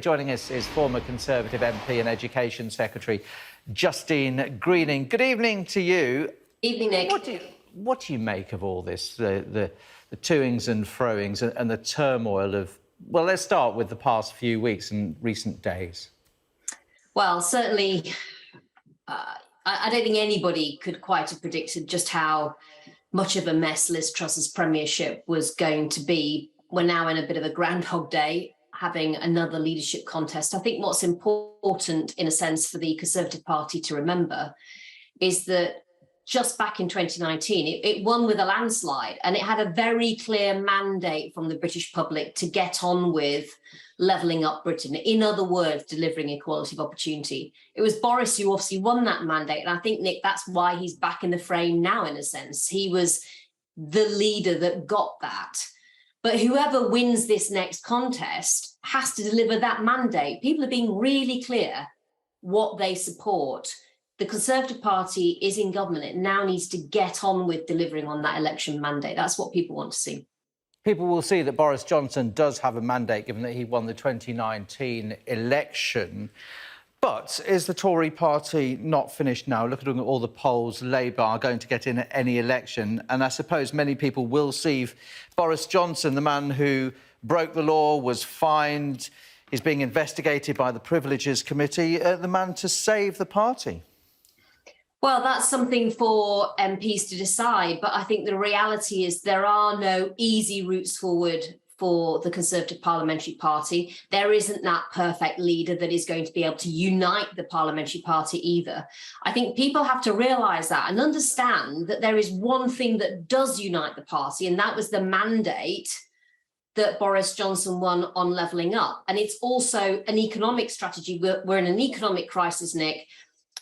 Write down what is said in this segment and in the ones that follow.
Joining us is former Conservative MP and Education Secretary Justine Greening. Good evening to you. Evening, Nick. What do you make of all this, the toings and froings and the turmoil of... Well, let's start with the past few weeks and recent days. Well, certainly, I don't think anybody could quite have predicted just how much of a mess Liz Truss's premiership was going to be. We're now in a bit of a Groundhog Day, having another leadership contest. I think what's important, in a sense, for the Conservative Party to remember is that just back in 2019, it won with a landslide, and it had a very clear mandate from the British public to get on with levelling up Britain. In other words, delivering equality of opportunity. It was Boris who obviously won that mandate, and I think, Nick, that's why he's back in the frame now, in a sense. He was the leader that got that. But whoever wins this next contest has to deliver that mandate. People are being really clear what they support. The Conservative Party is in government. It now needs to get on with delivering on that election mandate. That's what people want to see. People will see that Boris Johnson does have a mandate, given that he won the 2019 election. But is the Tory party not finished now? Looking at all the polls, Labour are going to get in at any election. And I suppose many people will see Boris Johnson, the man who broke the law, was fined, is being investigated by the Privileges Committee, the man to save the party. Well, that's something for MPs to decide. But I think the reality is there are no easy routes forward for the Conservative Parliamentary Party. There isn't that perfect leader that is going to be able to unite the Parliamentary Party either. I think people have to realise that and understand that there is one thing that does unite the party, and that was the mandate that Boris Johnson won on levelling up. And it's also an economic strategy. We're in an economic crisis, Nick,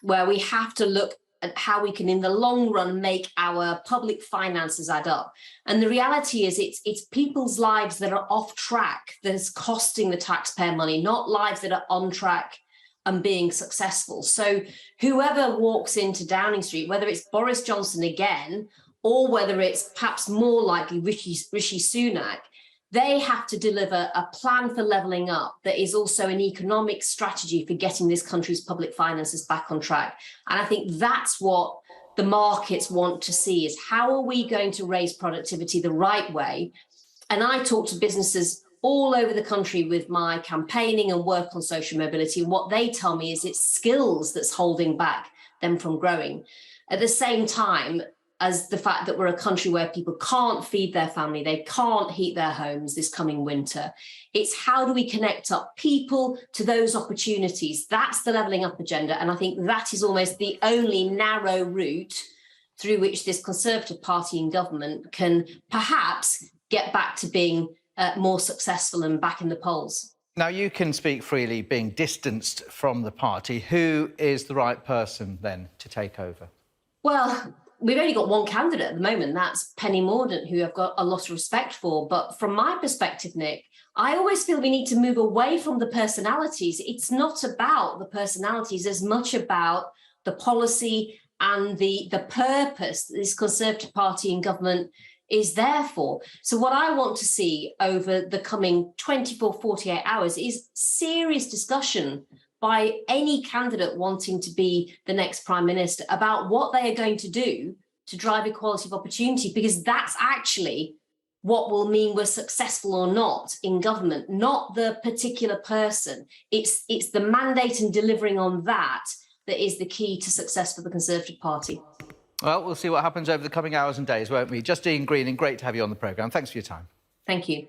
where we have to look at how we can, in the long run, make our public finances add up. And the reality is it's people's lives that are off track that is costing the taxpayer money, not lives that are on track and being successful. So whoever walks into Downing Street, whether it's Boris Johnson again, or whether it's perhaps more likely Rishi Sunak, they have to deliver a plan for levelling up that is also an economic strategy for getting this country's public finances back on track. And I think that's what the markets want to see, is how are we going to raise productivity the right way? And I talk to businesses all over the country with my campaigning and work on social mobility. And what they tell me is it's skills that's holding back them from growing. At the same time, as the fact that we're a country where people can't feed their family, they can't heat their homes this coming winter. It's how do we connect up people to those opportunities? That's the levelling up agenda. And I think that is almost the only narrow route through which this Conservative Party in government can perhaps get back to being more successful and back in the polls. Now, you can speak freely being distanced from the party. Who is the right person then to take over? Well, we've only got one candidate at the moment. That's Penny Mordaunt, who I've got a lot of respect for. But from my perspective, Nick, I always feel we need to move away from the personalities. It's not about the personalities as much about the policy and the purpose that this Conservative Party in government is there for. So what I want to see over the coming 24, 48 hours is serious discussion by any candidate wanting to be the next Prime Minister about what they are going to do to drive equality of opportunity, because that's actually what will mean we're successful or not in government, not the particular person. It's the mandate and delivering on that that is the key to success for the Conservative Party. Well, we'll see what happens over the coming hours and days, won't we? Justine Greening, great to have you on the programme. Thanks for your time. Thank you.